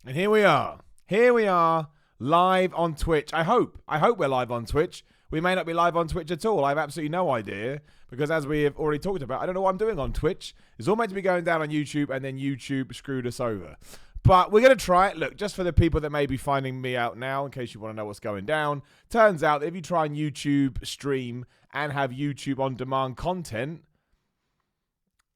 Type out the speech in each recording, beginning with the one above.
And here we are. Here we are, live on Twitch. I hope we're live on Twitch. We may not be live on Twitch at all. I have absolutely no idea because, as we have already talked about, I don't know what I'm doing on Twitch. It's all meant to be going down on YouTube, and then YouTube screwed us over. But we're going to try it. Look, just for the people that may be finding me out now, in case you want to know what's going down, turns out that if you try and YouTube stream and have YouTube on-demand content,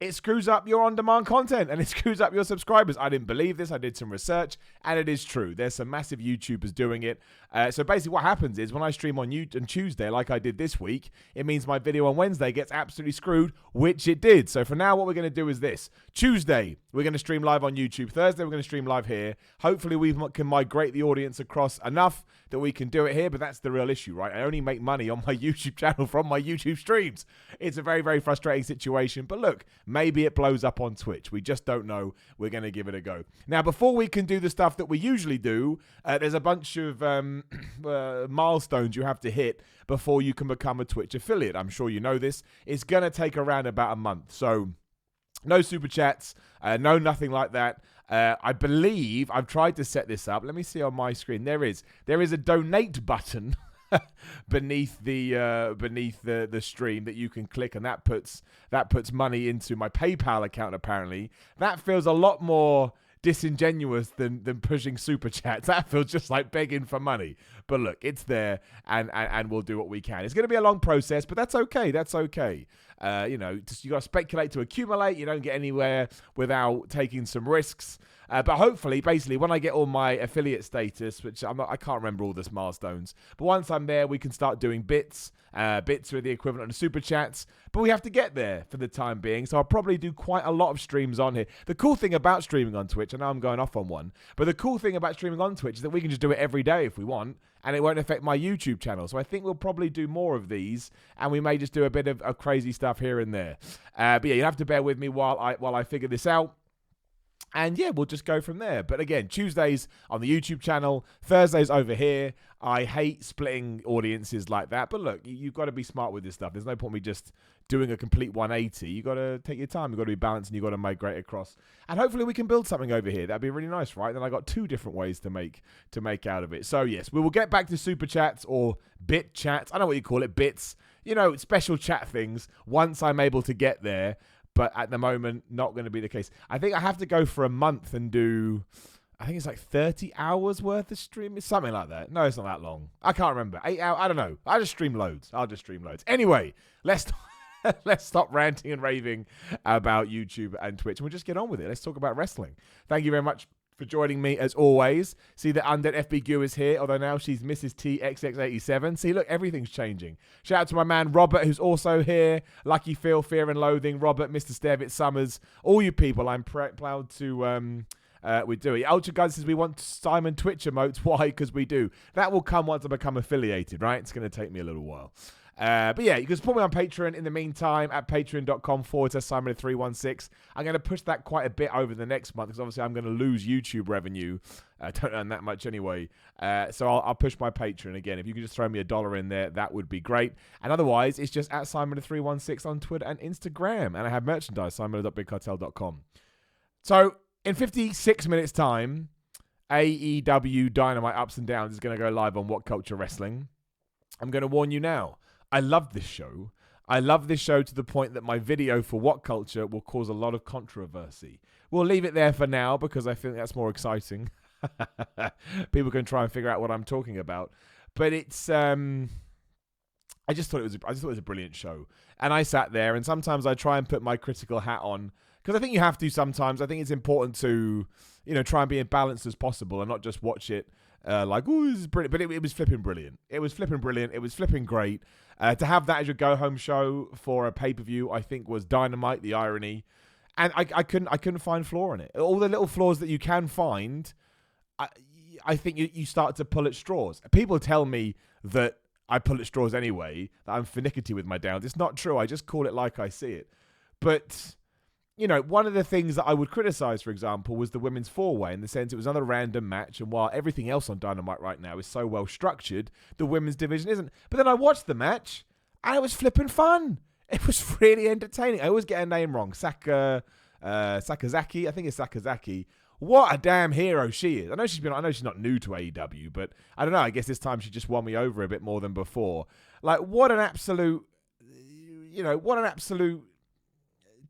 it screws up your on-demand content and it screws up your subscribers. I didn't believe this. I did some research and it is true. There's some massive YouTubers doing it. So basically what happens is when I stream on Tuesday, like I did this week, it means my video on Wednesday gets absolutely screwed, which it did. So for now, what we're going to do is this. Tuesday, we're going to stream live on YouTube. Thursday, we're going to stream live here. Hopefully we can migrate the audience across enough that we can do it here, but that's the real issue, right? I only make money on my YouTube channel from my YouTube streams. It's a very, very frustrating situation, but look, maybe it blows up on Twitch. We just don't know. We're going to give it a go. Now, before we can do the stuff that we usually do, there's a bunch of milestones you have to hit before you can become a Twitch affiliate. I'm sure you know this. It's going to take around about a month. So no super chats, no nothing like that. I believe I've tried to set this up. Let me see on my screen. There is a donate button beneath the stream that you can click, and that puts money into my PayPal account. Apparently, that feels a lot more disingenuous than pushing super chats. That feels just like begging for money. But look, it's there, and we'll do what we can. It's going to be a long process, but that's okay. That's okay. You got to speculate to accumulate. You don't get anywhere without taking some risks. But hopefully, basically, when I get all my affiliate status, which I can't remember all this milestones, but once I'm there, we can start doing bits. Bits are the equivalent of super chats, but we have to get there for the time being. So I'll probably do quite a lot of streams on here. The cool thing about streaming on Twitch, I know I'm going off on one, but the cool thing about streaming on Twitch is that we can just do it every day if we want, and it won't affect my YouTube channel. So I think we'll probably do more of these, and we may just do a bit of crazy stuff here and there. But yeah, you have to bear with me while I figure this out. And yeah, we'll just go from there. But again, Tuesdays on the YouTube channel, Thursdays over here. I hate splitting audiences like that. But look, you've got to be smart with this stuff. There's no point me just doing a complete 180. You've got to take your time. You've got to be balanced and you've got to migrate across. And hopefully we can build something over here. That'd be really nice, right? Then I got two different ways to make out of it. So yes, we will get back to super chats or bit chats. I don't know what you call it, bits. Special chat things once I'm able to get there. But at the moment, not going to be the case. I think I have to go for a month and do, I think it's like 30 hours worth of stream. It's something like that. No, it's not that long. I can't remember. 8 hours. I don't know. I'll just stream loads. Anyway, let's stop ranting and raving about YouTube and Twitch. And we'll just get on with it. Let's talk about wrestling. Thank you very much for joining me as always. See that Undead FBQ is here, although now she's Mrs. TXX87. See, look, everything's changing. Shout out to my man Robert, who's also here. Lucky Phil, Fear and Loathing, Robert, Mr. Stevitt, Summers, all you people. I'm proud to we do it. Ultra Gun says we want Simon Twitch emotes. Why? Because we do. That will come once I become affiliated, right? It's going to take me a little while. But yeah, you can support me on Patreon in the meantime at patreon.com/Simon316. I'm going to push that quite a bit over the next month because obviously I'm going to lose YouTube revenue. I don't earn that much anyway. So I'll push my Patreon again. If you could just throw me $1 in there, that would be great. And otherwise, it's just at Simon316 on Twitter and Instagram. And I have merchandise, simon.bigcartel.com. So in 56 minutes time, AEW Dynamite Ups and Downs is going to go live on What Culture Wrestling. I'm going to warn you now. I love this show. I love this show to the point that my video for What Culture will cause a lot of controversy. We'll leave it there for now because I think that's more exciting. People can try and figure out what I'm talking about. But it's I just thought it was a brilliant show. And I sat there and sometimes I try and put my critical hat on because I think you have to sometimes. I think it's important to, try and be as balanced as possible and not just watch it like, oh, this is brilliant. But it was flipping brilliant. It was flipping brilliant. It was flipping great. To have that as your go-home show for a pay-per-view, I think was dynamite, the irony. And I couldn't find flaw in it. All the little flaws that you can find, I think you start to pull at straws. People tell me that I pull at straws anyway, that I'm finicky with my downs. It's not true. I just call it like I see it. But one of the things that I would criticize, for example, was the women's four-way in the sense it was another random match. And while everything else on Dynamite right now is so well structured, the women's division isn't. But then I watched the match and it was flipping fun. It was really entertaining. I always get her name wrong. Sakazaki. I think it's Sakazaki. what a damn hero she is. I know she's not new to AEW, but I don't know. I guess this time she just won me over a bit more than before. Like, what an absolute,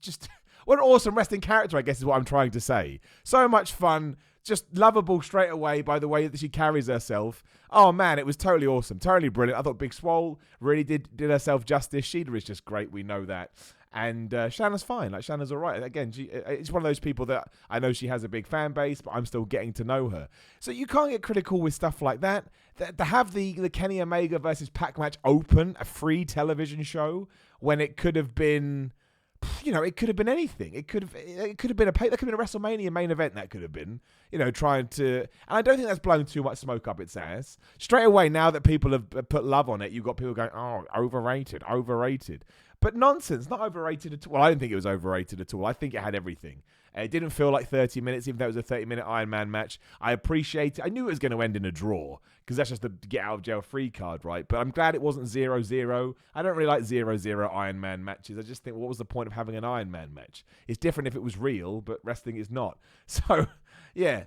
just what an awesome wrestling character, I guess is what I'm trying to say. So much fun, just lovable straight away by the way that she carries herself. Oh man, it was totally awesome, totally brilliant. I thought Big Swole really did herself justice. Sheila is just great, we know that. And Shanna's fine. Like, Shanna's all right. Again, it's one of those people that I know she has a big fan base, but I'm still getting to know her. So you can't get critical with stuff like that. To have the Kenny Omega versus Pac match open a free television show when it could have been, it could have been anything. It could have been that could have been a WrestleMania main event. That could have been, trying to. And I don't think that's blown too much smoke up its ass. Straight away, now that people have put love on it, you've got people going, oh, overrated. But nonsense, not overrated at all. Well, I didn't think it was overrated at all. I think it had everything. It didn't feel like 30 minutes, even though it was a 30-minute Iron Man match. I appreciate it. I knew it was going to end in a draw, because that's just the get-out-of-jail-free card, right? But I'm glad it wasn't 0-0. I don't really like 0-0 Iron Man matches. I just think, what was the point of having an Iron Man match? It's different if it was real, but wrestling is not. So, yeah,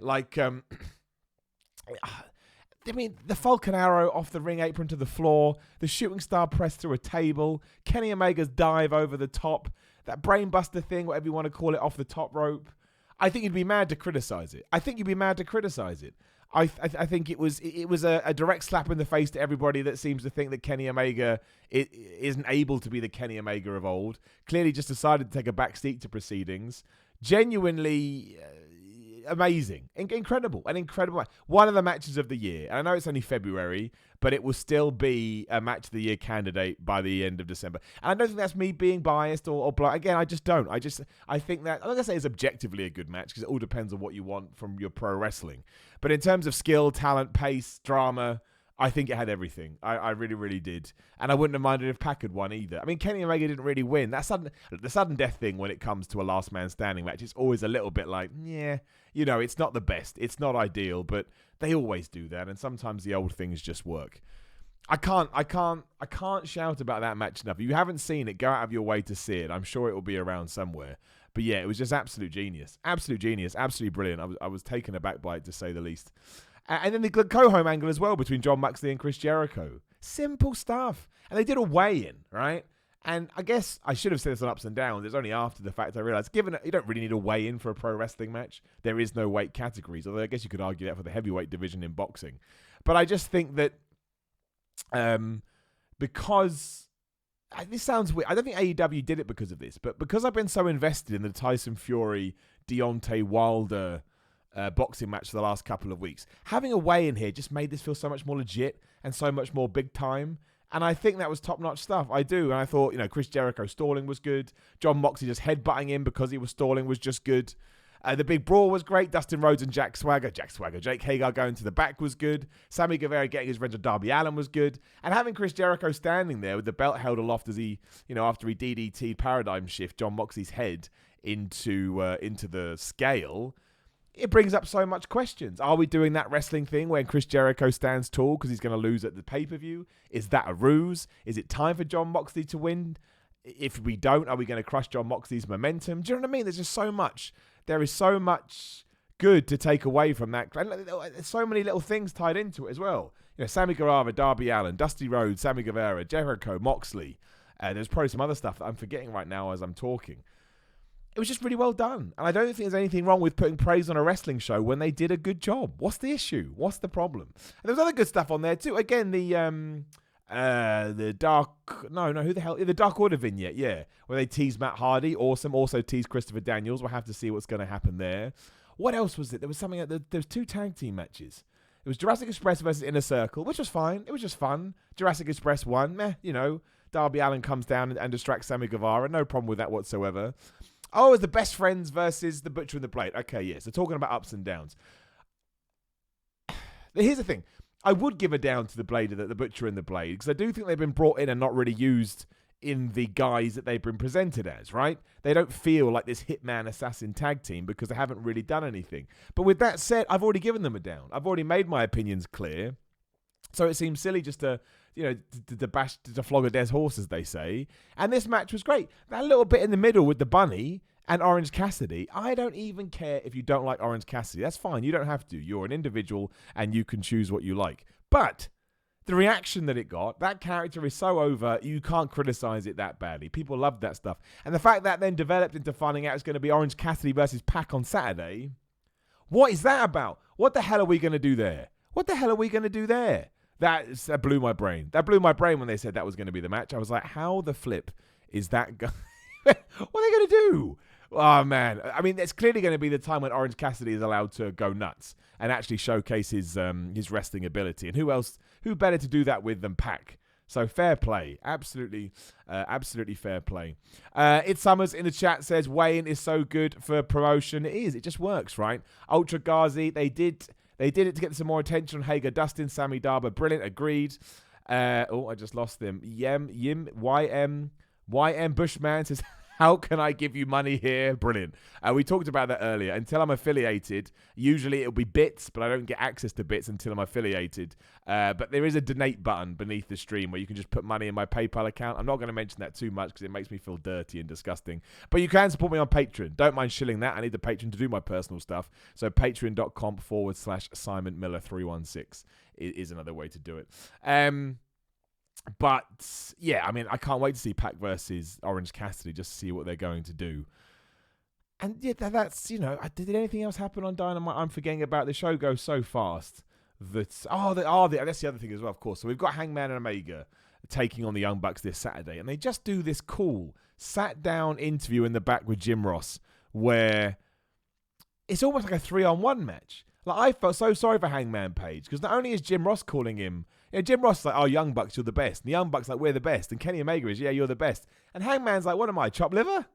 I mean, the Falcon Arrow off the ring apron to the floor, the shooting star press through a table, Kenny Omega's dive over the top, that brainbuster thing, whatever you want to call it, off the top rope. I think you'd be mad to criticize it. I think it was a direct slap in the face to everybody that seems to think that Kenny Omega isn't able to be the Kenny Omega of old. Clearly just decided to take a back seat to proceedings. Genuinely amazing. Incredible. An incredible match. One of the matches of the year. And I know it's only February, but it will still be a match of the year candidate by the end of December. And I don't think that's me being biased or again, I just don't. I think that, I'm not going to say it's objectively a good match, because it all depends on what you want from your pro wrestling. But in terms of skill, talent, pace, drama, I think it had everything. I really, really did. And I wouldn't have minded if Pac had won either. I mean, Kenny Omega didn't really win. The sudden death thing when it comes to a last man standing match, it's always a little bit like, yeah, it's not the best. It's not ideal, but they always do that. And sometimes the old things just work. I can't shout about that match enough. If you haven't seen it, go out of your way to see it. I'm sure it will be around somewhere. But yeah, it was just absolute genius. Absolute genius. Absolutely brilliant. I was taken aback by it, to say the least. And then the go-home angle as well between Jon Moxley and Chris Jericho. Simple stuff. And they did a weigh-in, right? And I guess I should have said this on Ups and Downs. It's only after the fact I realized, given you don't really need a weigh-in for a pro wrestling match. There is no weight categories. Although I guess you could argue that for the heavyweight division in boxing. But I just think that because this sounds weird. I don't think AEW did it because of this. But because I've been so invested in the Tyson Fury, Deontay Wilder boxing match for the last couple of weeks, having a weigh-in here just made this feel so much more legit and so much more big time. And I think that was top-notch stuff. I do. And I thought, Chris Jericho stalling was good. Jon Moxley just headbutting him because he was stalling was just good. The big brawl was great. Dustin Rhodes and Jake Hager going to the back was good. Sammy Guevara getting his revenge on Darby Allin was good. And having Chris Jericho standing there with the belt held aloft as he, after he DDT'd Paradigm Shift Jon Moxley's head into the scale, it brings up so much questions. Are we doing that wrestling thing where Chris Jericho stands tall because he's going to lose at the pay-per-view? Is that a ruse? Is it time for Jon Moxley to win? If we don't, are we going to crush Jon Moxley's momentum? Do you know what I mean? There's just so much. There is so much good to take away from that. And there's so many little things tied into it as well. Sammy Guevara, Darby Allin, Dusty Rhodes, Sammy Guevara, Jericho, Moxley. There's probably some other stuff that I'm forgetting right now as I'm talking. It was just really well done. And I don't think there's anything wrong with putting praise on a wrestling show when they did a good job. What's the issue? What's the problem? And there's other good stuff on there too. Again, the Dark Order vignette, yeah, where they tease Matt Hardy. Awesome. Also tease Christopher Daniels. We'll have to see what's going to happen there. What else was it? There was something. There was 2 tag team matches. It was Jurassic Express versus Inner Circle, which was fine. It was just fun. Jurassic Express won. Meh, Darby Allin comes down and distracts Sammy Guevara. No problem with that whatsoever. Oh, it was the Best Friends versus the Butcher and the Blade. Okay, yes. So talking about ups and downs. Here's the thing. I would give a down to the Butcher and the Blade, because I do think they've been brought in and not really used in the guise that they've been presented as, right? They don't feel like this hitman assassin tag team because they haven't really done anything. But with that said, I've already given them a down. I've already made my opinions clear. So it seems silly just to flog a dead horse, as they say. And this match was great. That little bit in the middle with the bunny and Orange Cassidy. I don't even care if you don't like Orange Cassidy. That's fine. You don't have to. You're an individual and you can choose what you like. But the reaction that it got, that character is so over, you can't criticize it that badly. People love that stuff. And the fact that then developed into finding out it's going to be Orange Cassidy versus Pac on Saturday, what is that about? What the hell are we going to do there? That blew my brain. That blew my brain when they said that was going to be the match. I was like, how the flip is that going? What are they going to do? Oh, man. I mean, it's clearly going to be the time when Orange Cassidy is allowed to go nuts and actually showcase his wrestling ability. And who better to do that with than Pac? So fair play. Absolutely fair play. It's Summers in the chat says, Wayne is so good for promotion. It is. It just works, right? Ultra Ghazi, they did it to get some more attention on Hager, Dustin, Sammy Darby. Brilliant. Agreed. I just lost them. YM Bushman says, how can I give you money here? Brilliant. We talked about that earlier. Until I'm affiliated, usually it'll be bits, but I don't get access to bits until I'm affiliated. But there is a donate button beneath the stream where you can just put money in my PayPal account. I'm not going to mention that too much because it makes me feel dirty and disgusting. But you can support me on Patreon. Don't mind shilling that. I need the Patreon to do my personal stuff. So patreon.com/SimonMiller316 is another way to do it. But, yeah, I mean, I can't wait to see Pac versus Orange Cassidy just to see what they're going to do. And, yeah, that's, did anything else happen on Dynamite? I'm forgetting about. The show goes so fast that, that's the other thing as well, of course. So we've got Hangman and Omega taking on the Young Bucks this Saturday. And they just do this cool sat-down interview in the back with Jim Ross where it's almost like a 3-on-1 match. Like, I felt so sorry for Hangman Page because not only is Jim Ross calling him, Jim Ross is like, oh, Young Bucks, you're the best. And the Young Bucks like, we're the best. And Kenny Omega is, yeah, you're the best. And Hangman's like, what am I, chopped liver?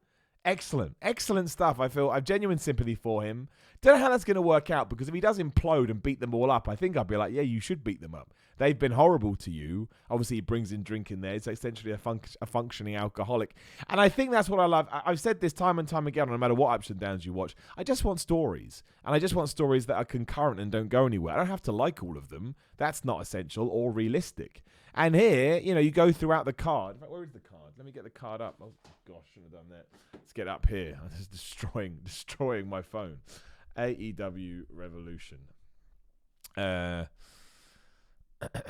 Excellent stuff. I have genuine sympathy for him. Don't know how that's going to work out because if he does implode and beat them all up, I think I'd be like, yeah, you should beat them up. They've been horrible to you. Obviously, he brings in drink in there. It's essentially a functioning alcoholic. And I think that's what I love. I've said this time and time again, no matter what ups and downs you watch. I just want stories. And I just want stories that are concurrent and don't go anywhere. I don't have to like all of them. That's not essential or realistic. And here, you go throughout the card. In fact, where is the card? Let me get the card up. Oh, gosh, shouldn't have done that. Let's get up here. I'm just destroying my phone. AEW Revolution.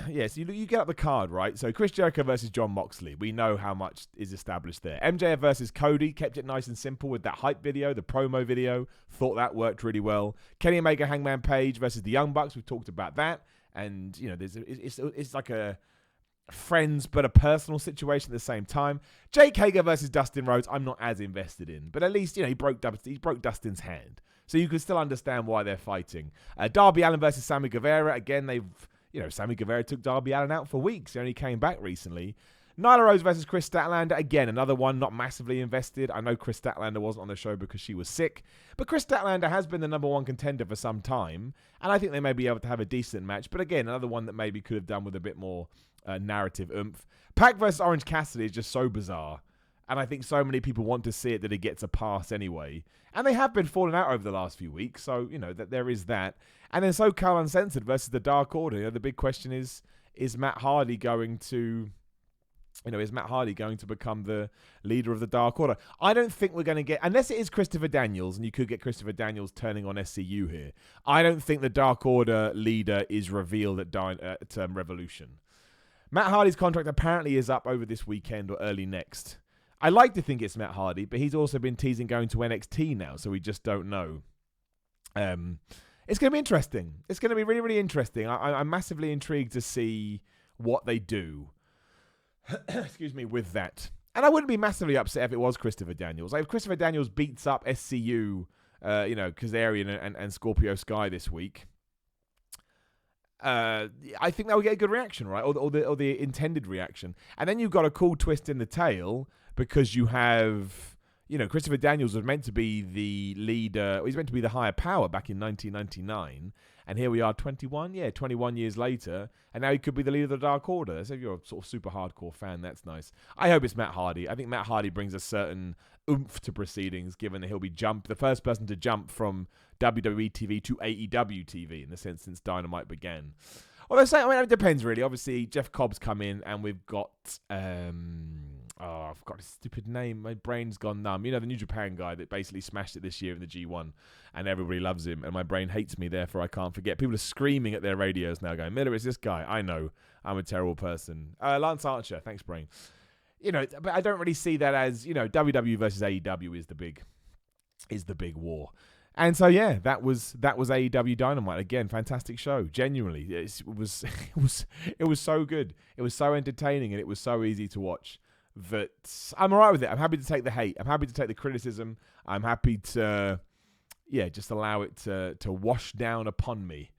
Yes, you get up the card, right? So Chris Jericho versus John Moxley. We know how much is established there. MJF versus Cody. Kept it nice and simple with that hype video, the promo video. Thought that worked really well. Kenny Omega, Hangman Page versus the Young Bucks. We've talked about that. And, it's like a friends but a personal situation at the same time. Jake Hager versus Dustin Rhodes. I'm not as invested in. But at least, he broke Dustin's hand. So you can still understand why they're fighting. Darby Allin versus Sammy Guevara. Again, Sammy Guevara took Darby Allin out for weeks. He only came back recently. Nyla Rose versus Chris Statlander. Again, another one not massively invested. I know Chris Statlander wasn't on the show because she was sick. But Chris Statlander has been the number one contender for some time. And I think they may be able to have a decent match. But again, another one that maybe could have done with a bit more narrative oomph. Pac versus Orange Cassidy is just so bizarre. And I think so many people want to see it that it gets a pass anyway. And they have been falling out over the last few weeks. So, that there is that. And then SoCal Uncensored versus the Dark Order. The big question is Matt Hardy going to... is Matt Hardy going to become the leader of the Dark Order? I don't think we're going to get... Unless it is Christopher Daniels, and you could get Christopher Daniels turning on SCU here. I don't think the Dark Order leader is revealed at Revolution. Matt Hardy's contract apparently is up over this weekend or early next. I like to think it's Matt Hardy, but he's also been teasing going to NXT now, so we just don't know. It's going to be interesting. It's going to be really, really interesting. I'm massively intrigued to see what they do. Excuse me, with that. And I wouldn't be massively upset if it was Christopher Daniels. Like if Christopher Daniels beats up SCU, Kazarian and Scorpio Sky this week, I think that would get a good reaction, right? Or the intended reaction. And then you've got a cool twist in the tail because you have, Christopher Daniels was meant to be the leader. He's meant to be the higher power back in 1999. And here we are 21 years later. And now he could be the leader of the Dark Order. So if you're a sort of super hardcore fan, that's nice. I hope it's Matt Hardy. I think Matt Hardy brings a certain oomph to proceedings, given that he'll be the first person to jump from WWE TV to AEW TV, in the sense since Dynamite began. Although, it depends really. Obviously, Jeff Cobb's come in, and we've got, Oh, I've got a stupid name. My brain's gone numb. You know, the New Japan guy that basically smashed it this year in the G1, and everybody loves him, and my brain hates me, therefore I can't forget. People are screaming at their radios now going, Miller, it's this guy. I know. I'm a terrible person. Lance Archer. Thanks, brain. You know, but I don't really see that as, you know, WWE versus AEW is the big war. And so yeah, that was AEW Dynamite again. Fantastic show, genuinely. It was so good. It was so entertaining, and it was so easy to watch that I'm alright with it. I'm happy to take the hate. I'm happy to take the criticism. I'm happy to just allow it to wash down upon me,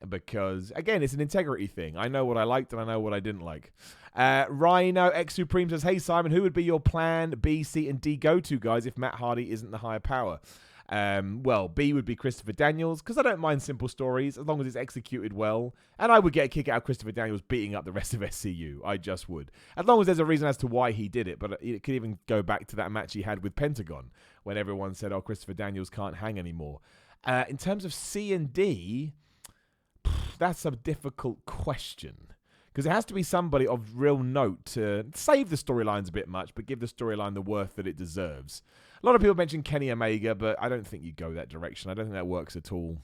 because again, it's an integrity thing. I know what I liked and I know what I didn't like. Rhino X Supreme says, "Hey Simon, who would be your plan B, C, and D go-to guys if Matt Hardy isn't the higher power?" Well, B would be Christopher Daniels, because I don't mind simple stories as long as it's executed well. And I would get a kick out of Christopher Daniels beating up the rest of SCU. I just would. As long as there's a reason as to why he did it. But it could even go back to that match he had with Pentagon, when everyone said, oh, Christopher Daniels can't hang anymore. In terms of C and D, that's a difficult question. Because it has to be somebody of real note to save the storylines a bit much, but give the storyline the worth that it deserves. A lot of people mention Kenny Omega, but I don't think you go that direction. I don't think that works at all.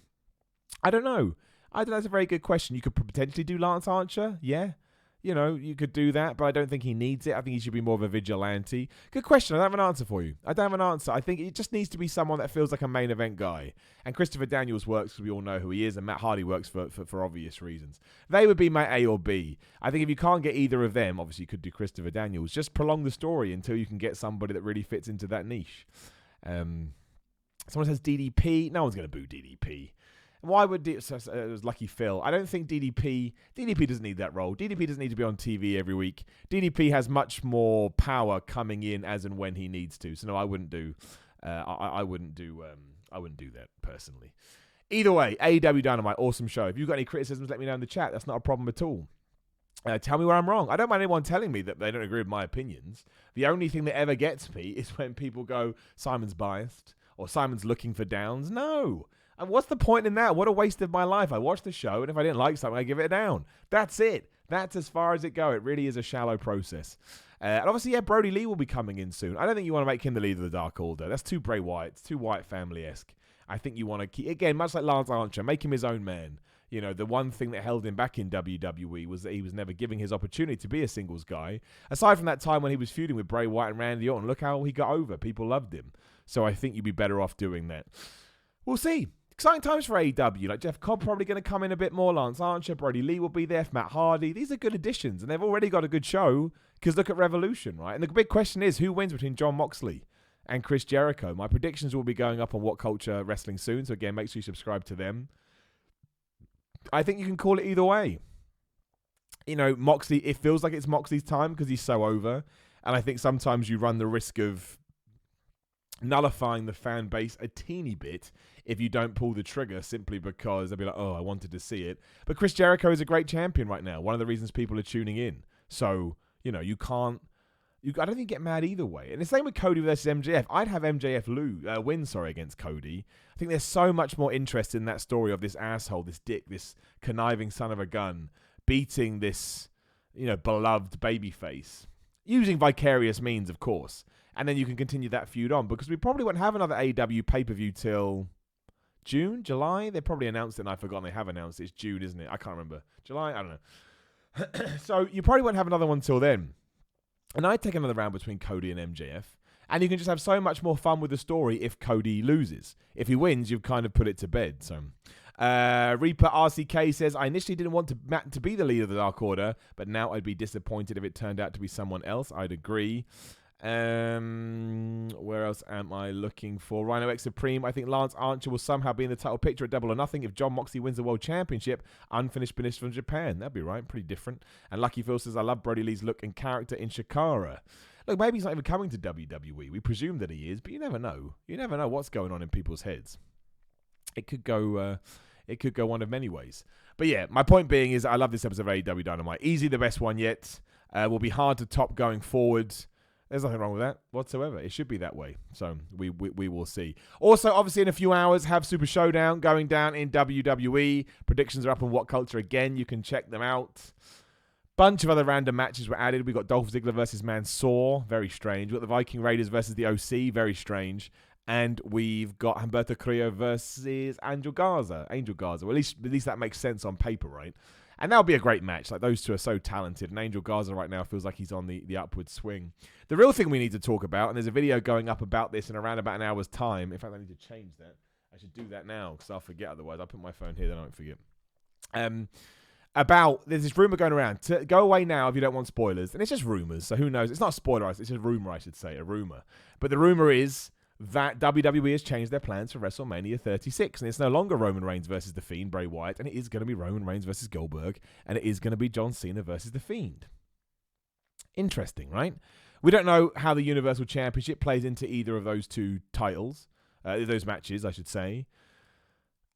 I don't know. That's a very good question. You could potentially do Lance Archer. Yeah. You know, you could do that, but I don't think he needs it. I think he should be more of a vigilante. Good question. I don't have an answer for you. I don't have an answer. I think it just needs to be someone that feels like a main event guy. And Christopher Daniels works because we all know who he is, and Matt Hardy works for obvious reasons. They would be my A or B. I think if you can't get either of them, obviously you could do Christopher Daniels. Just prolong the story until you can get somebody that really fits into that niche. Someone says DDP. No one's going to boo DDP. Why would it was Lucky Phil? I don't think DDP doesn't need that role. DDP doesn't need to be on TV every week. DDP has much more power coming in as and when he needs to. So no, I wouldn't do. I wouldn't do that personally. Either way, AEW Dynamite, awesome show. If you've got any criticisms, let me know in the chat. That's not a problem at all. Tell me where I'm wrong. I don't mind anyone telling me that they don't agree with my opinions. The only thing that ever gets me is when people go, Simon's biased or Simon's looking for downs. No. And what's the point in that? What a waste of my life. I watch the show, and if I didn't like something, I give it a down. That's it. That's as far as it goes. It really is a shallow process. And obviously, yeah, Brody Lee will be coming in soon. I don't think you want to make him the leader of the Dark Order. That's too Bray Wyatt. It's too Wyatt family-esque. I think you want to keep, again, much like Lance Archer, make him his own man. You know, the one thing that held him back in WWE was that he was never giving his opportunity to be a singles guy. Aside from that time when he was feuding with Bray Wyatt and Randy Orton, look how he got over. People loved him. So I think you'd be better off doing that. We'll see. Exciting times for AEW. Like Jeff Cobb probably going to come in a bit more. Lance Archer, Brody Lee will be there. Matt Hardy. These are good additions, and they've already got a good show. Because look at Revolution, right? And the big question is, who wins between Jon Moxley and Chris Jericho? My predictions will be going up on What Culture Wrestling soon. So again, make sure you subscribe to them. I think you can call it either way. You know, Moxley. It feels like it's Moxley's time because he's so over, and I think sometimes you run the risk of nullifying the fan base a teeny bit if you don't pull the trigger simply because they'll be like, oh, I wanted to see it. But Chris Jericho is a great champion right now. One of the reasons people are tuning in. So, you know, I don't think you get mad either way. And the same with Cody versus MJF. I'd have MJF win against Cody. I think there's so much more interest in that story of this asshole, this dick, this conniving son of a gun, beating this, you know, beloved babyface. Using vicarious means, of course. And then you can continue that feud on, because we probably won't have another AEW pay-per-view till June, July. They probably announced it, and I've forgotten they have announced it. It's June, isn't it? I can't remember. July? I don't know. So you probably won't have another one till then. And I'd take another round between Cody and MJF. And you can just have so much more fun with the story if Cody loses. If he wins, you've kind of put it to bed. So Reaper RCK says, I initially didn't want Matt to be the leader of the Dark Order, but now I'd be disappointed if it turned out to be someone else. I'd agree. Where else am I looking for? Rhino X Supreme. I think Lance Archer will somehow be in the title picture at Double or Nothing if Jon Moxley wins the World Championship. Unfinished business from Japan. That'd be right. Pretty different. And Lucky Phil says, I love Brody Lee's look and character in Shikara. Look, maybe he's not even coming to WWE. We presume that he is, but you never know. You never know what's going on in people's heads. It could go one of many ways. But yeah, my point being is I love this episode of AEW Dynamite. Easy the best one yet. Will be hard to top going forward. There's nothing wrong with that whatsoever. It should be that way. So we will see. Also, obviously, in a few hours, have Super ShowDown going down in WWE. Predictions are up on What Culture again. You can check them out. Bunch of other random matches were added. We got Dolph Ziggler versus Mansoor, very strange. We got the Viking Raiders versus the OC, very strange. And we've got Humberto Carrillo versus Angel Garza. Well, at least that makes sense on paper, right? And that'll be a great match. Like, those two are so talented. And Angel Garza right now feels like he's on the upward swing. The real thing we need to talk about, and there's a video going up about this in around about an hour's time. In fact, I need to change that. I should do that now because I'll forget otherwise. I'll put my phone here, then I won't forget. There's this rumor going around. Go away now if you don't want spoilers. And it's just rumors, so who knows? It's not a spoiler, it's just a rumor, I should say, a rumor. But the rumor is that WWE has changed their plans for WrestleMania 36, and it's no longer Roman Reigns versus The Fiend, Bray Wyatt, and it is going to be Roman Reigns versus Goldberg, and it is going to be John Cena versus The Fiend. Interesting, right? We don't know how the Universal Championship plays into either of those two titles, those matches, I should say.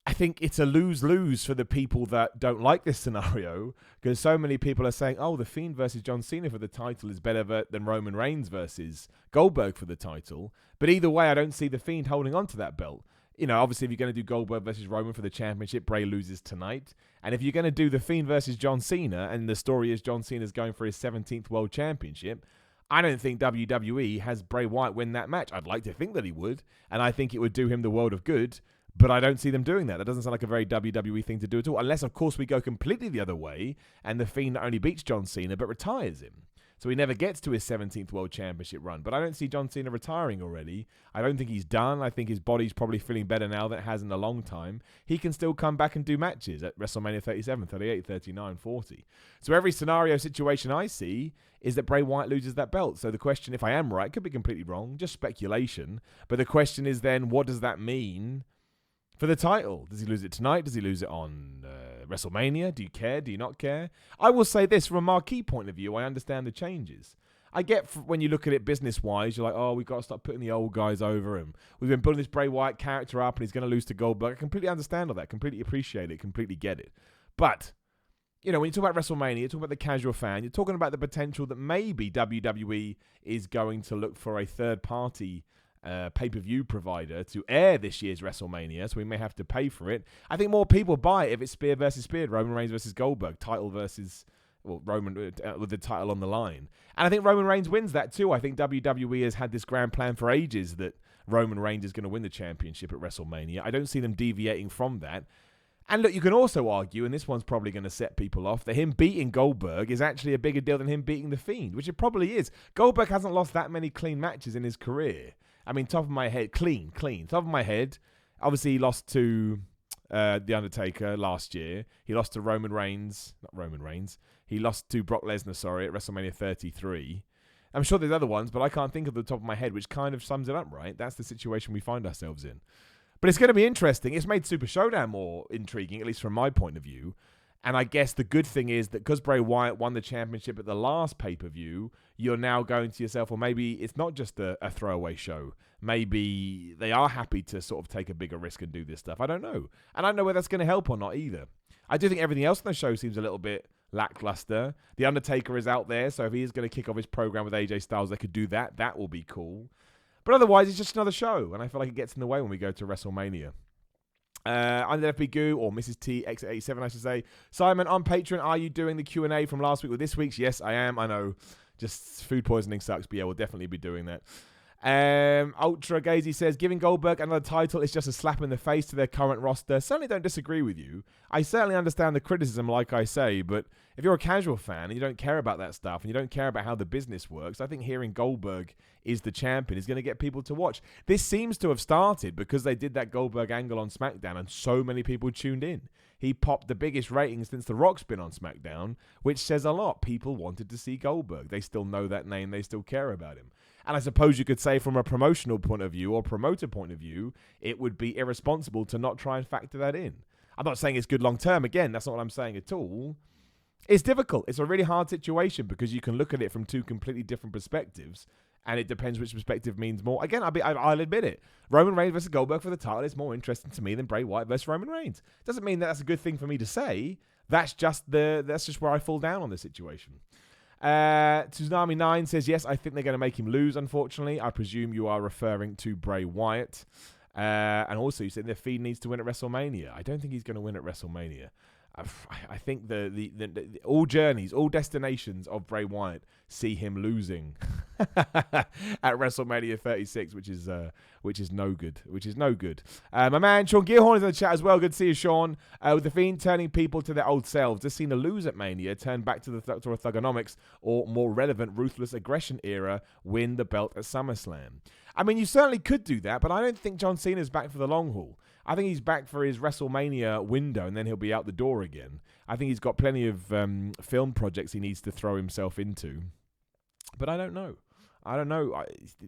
I think it's a lose-lose for the people that don't like this scenario, because so many people are saying, oh, The Fiend versus John Cena for the title is better than Roman Reigns versus Goldberg for the title. But either way, I don't see The Fiend holding on to that belt. You know, obviously, if you're going to do Goldberg versus Roman for the championship, Bray loses tonight. And if you're going to do The Fiend versus John Cena, and the story is John Cena's going for his 17th World Championship, I don't think WWE has Bray Wyatt win that match. I'd like to think that he would, and I think it would do him the world of good. But I don't see them doing that. That doesn't sound like a very WWE thing to do at all. Unless, of course, we go completely the other way and The Fiend not only beats John Cena, but retires him. So he never gets to his 17th World Championship run. But I don't see John Cena retiring already. I don't think he's done. I think his body's probably feeling better now than it has in a long time. He can still come back and do matches at WrestleMania 37, 38, 39, 40. So every scenario situation I see is that Bray Wyatt loses that belt. So the question, if I am right, could be completely wrong, just speculation. But the question is then, what does that mean for the title? Does he lose it tonight? Does he lose it on WrestleMania? Do you care? Do you not care? I will say this, from a marquee point of view, I understand the changes. I get when you look at it business-wise, you're like, oh, we've got to start putting the old guys over, and we've been building this Bray Wyatt character up, and he's going to lose to Goldberg. I completely understand all that, completely appreciate it, completely get it. But, you know, when you talk about WrestleMania, you talk about the casual fan, you're talking about the potential that maybe WWE is going to look for a third-party pay-per-view provider to air this year's WrestleMania, so we may have to pay for it. I think more people buy it if it's Spear versus Spear, Roman Reigns versus Goldberg, title versus, well, Roman with the title on the line. And I think Roman Reigns wins that too. I think WWE has had this grand plan for ages that Roman Reigns is going to win the championship at WrestleMania. I don't see them deviating from that. And look, you can also argue, and this one's probably going to set people off, that him beating Goldberg is actually a bigger deal than him beating The Fiend, which it probably is. Goldberg hasn't lost that many clean matches in his career. I mean, top of my head, clean. Top of my head, obviously he lost to The Undertaker last year. He lost to He lost to Brock Lesnar, at WrestleMania 33. I'm sure there's other ones, but I can't think of the top of my head, which kind of sums it up, right? That's the situation we find ourselves in. But it's going to be interesting. It's made Super ShowDown more intriguing, at least from my point of view. And I guess the good thing is that because Bray Wyatt won the championship at the last pay-per-view, you're now going to yourself, well, maybe it's not just a throwaway show. Maybe they are happy to sort of take a bigger risk and do this stuff. I don't know. And I don't know whether that's going to help or not either. I do think everything else on the show seems a little bit lackluster. The Undertaker is out there, so if he is going to kick off his program with AJ Styles, they could do that. That will be cool. But otherwise, it's just another show, and I feel like it gets in the way when we go to WrestleMania. I'm the FB Goo, or Mrs. T X87, I should say. Simon, on Patreon, are you doing the Q&A from last week with this week's? Yes, I am. I know. Just food poisoning sucks, but yeah, we'll definitely be doing that. Ultra Gazy says, giving Goldberg another title is just a slap in the face to their current roster. Certainly don't disagree with you. I certainly understand the criticism, like I say, but if you're a casual fan and you don't care about that stuff and you don't care about how the business works, I think hearing Goldberg is the champion is going to get people to watch. This seems to have started because they did that Goldberg angle on SmackDown and so many people tuned in. He popped the biggest ratings since The Rock's been on SmackDown, which says a lot. People wanted to see Goldberg. They still know that name. They still care about him. And I suppose you could say from a promotional point of view or promoter point of view, it would be irresponsible to not try and factor that in. I'm not saying it's good long term. Again, that's not what I'm saying at all. It's difficult. It's a really hard situation because you can look at it from two completely different perspectives, and it depends which perspective means more. Again, I'll admit it. Roman Reigns versus Goldberg for the title is more interesting to me than Bray Wyatt versus Roman Reigns. Doesn't mean that's a good thing for me to say. That's just where I fall down on the situation. Tsunami9 says, yes, I think they're going to make him lose, unfortunately. I presume you are referring to Bray Wyatt. And also, you said the Fiend needs to win at WrestleMania. I don't think he's going to win at WrestleMania. I think the all journeys, all destinations of Bray Wyatt see him losing at WrestleMania 36, which is no good. My man Sean Gearhorn is in the chat as well. Good to see you, Sean. With the Fiend turning people to their old selves, just seen a lose at Mania, turn back to the Thugonomics, or more relevant, ruthless aggression era, win the belt at SummerSlam. I mean, you certainly could do that, but I don't think John Cena's back for the long haul. I think he's back for his WrestleMania window, and then he'll be out the door again. I think he's got plenty of film projects he needs to throw himself into. But I don't know.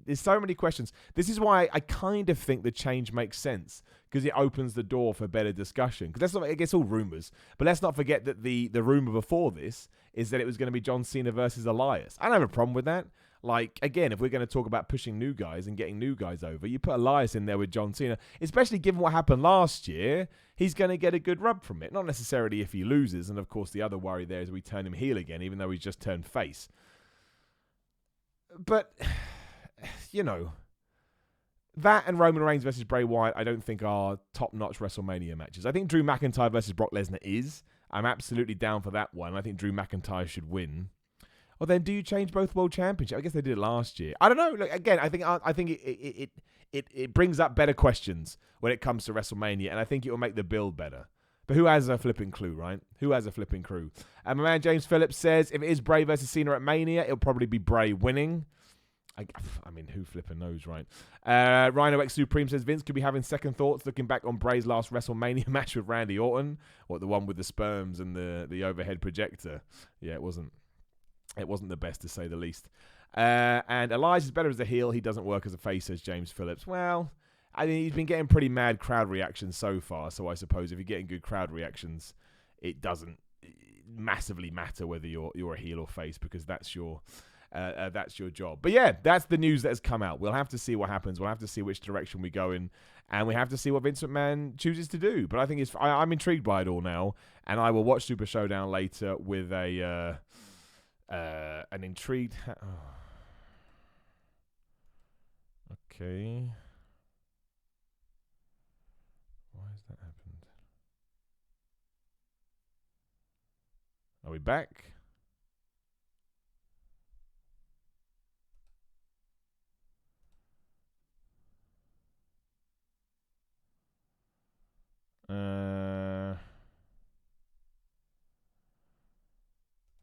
There's so many questions. This is why I kind of think the change makes sense, because it opens the door for better discussion. Because it gets all rumors, but let's not forget that the rumor before this is that it was going to be John Cena versus Elias. I don't have a problem with that. Like, again, if we're going to talk about pushing new guys and getting new guys over, you put Elias in there with John Cena, especially given what happened last year, he's going to get a good rub from it. Not necessarily if he loses, and of course the other worry there is we turn him heel again, even though he's just turned face. But, you know, that and Roman Reigns versus Bray Wyatt I don't think are top-notch WrestleMania matches. I think Drew McIntyre versus Brock Lesnar is. I'm absolutely down for that one. I think Drew McIntyre should win. Well, then do you change both world championships? I guess they did it last year. I don't know. Look, again, I think it brings up better questions when it comes to WrestleMania, and I think it will make the build better. But who has a flipping clue, right? Who has a flipping clue? And my man James Phillips says, if it is Bray versus Cena at Mania, it'll probably be Bray winning. I mean, who flipping knows, right? Rhino X Supreme says, Vince could be having second thoughts looking back on Bray's last WrestleMania match with Randy Orton. What, the one with the sperms and the overhead projector? Yeah, it wasn't the best, to say the least. And Elias is better as a heel. He doesn't work as a face, says James Phillips. Well, I mean, he's been getting pretty mad crowd reactions so far, so I suppose if you're getting good crowd reactions, it doesn't massively matter whether you're a heel or face, because that's your job. But yeah, that's the news that has come out. We'll have to see what happens. We'll have to see which direction we go in, and we have to see what Vince McMahon chooses to do. But I think I'm intrigued by it all now, and I will watch Super ShowDown later with an intrigued. Okay. Why has that happened? Are we back?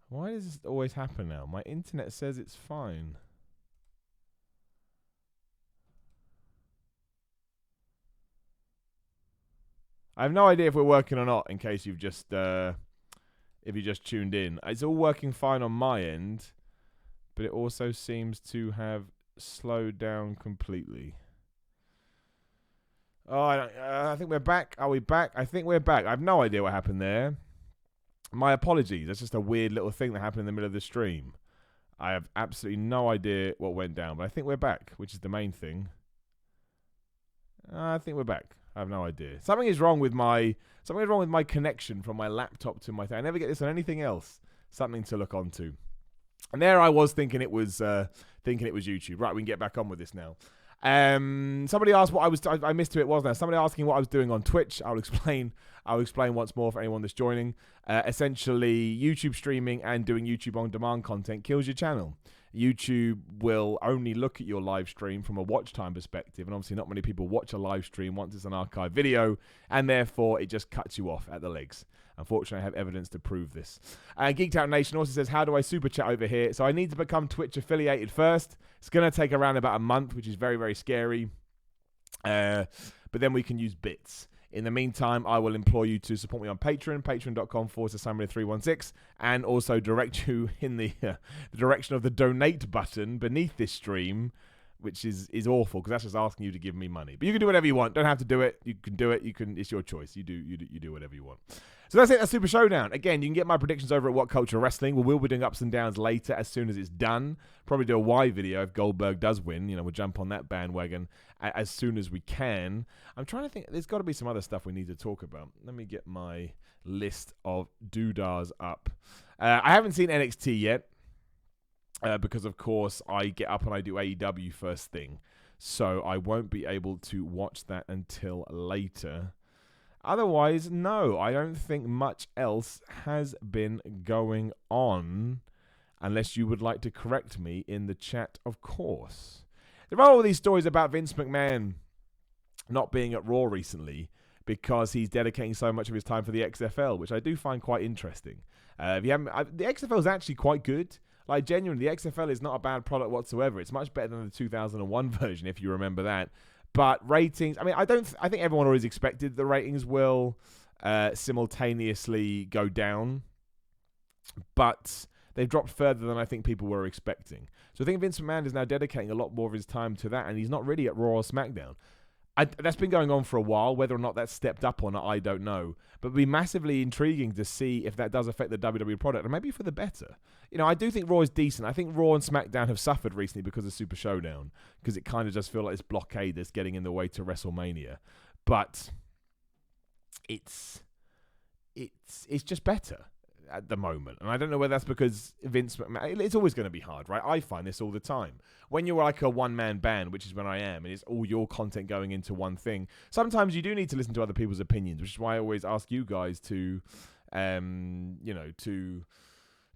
Why does this always happen now? My internet says it's fine. I have no idea if we're working or not, in case you've just if you just tuned in. It's all working fine on my end, but it also seems to have slowed down completely. Oh, I think we're back. Are we back? I think we're back. I have no idea what happened there. My apologies. That's just a weird little thing that happened in the middle of the stream. I have absolutely no idea what went down, but I think we're back, which is the main thing. I think we're back. I have no idea. Something is wrong with my connection from my laptop to my thing. I never get this on anything else. Something to look onto. And there I was thinking it was YouTube. Right, we can get back on with this now. Somebody asked what I missed who it was now. Somebody asking what I was doing on Twitch. I'll explain once more for anyone that's joining. Essentially, YouTube streaming and doing YouTube on demand content kills your channel. YouTube will only look at your live stream from a watch time perspective, and obviously not many people watch a live stream once it's an archive video, and therefore it just cuts you off at the legs. Unfortunately, I have evidence to prove this. Geeked Out Nation also says, how do I super chat over here? So I need to become Twitch affiliated first. It's going to take around about a month, which is very, very scary. But then we can use bits. In the meantime, I will implore you to support me on Patreon, patreon.com/Sammy316, and also direct you in the direction of the donate button beneath this stream, which is awful, because that's just asking you to give me money. But you can do whatever you want. Don't have to do it. You can do it. It's your choice. You do whatever you want. So that's it. That's Super ShowDown. Again, you can get my predictions over at What Culture Wrestling. We'll be doing ups and downs later as soon as it's done. Probably do a why video if Goldberg does win. We'll jump on that bandwagon as soon as we can. I'm trying to think. There's got to be some other stuff we need to talk about. Let me get my list of doodahs up. I haven't seen NXT yet. Because, of course, I get up and I do AEW first thing. So I won't be able to watch that until later. Otherwise, no, I don't think much else has been going on, unless you would like to correct me in the chat, of course. There are all these stories about Vince McMahon not being at Raw recently because he's dedicating so much of his time for the XFL, which I do find quite interesting. The XFL is actually quite good. Like, genuinely, the XFL is not a bad product whatsoever. It's much better than the 2001 version, if you remember that. But ratings, I mean, I think everyone always expected the ratings will simultaneously go down, but they've dropped further than I think people were expecting. So I think Vince McMahon is now dedicating a lot more of his time to that, and he's not really at Raw or SmackDown. That's been going on for a while. Whether or not that's stepped up or not, I don't know. But it'd be massively intriguing to see if that does affect the WWE product, and maybe for the better. You know, I do think Raw is decent. I think Raw and SmackDown have suffered recently because of Super Showdown, because it kind of just feels like this blockade that's getting in the way to WrestleMania. But it's just better at the moment. And I don't know whether that's because Vince McMahon, it's always going to be hard, right? I find this all the time. When you're like a one-man band, which is when I am, and it's all your content going into one thing, sometimes you do need to listen to other people's opinions, which is why I always ask you guys to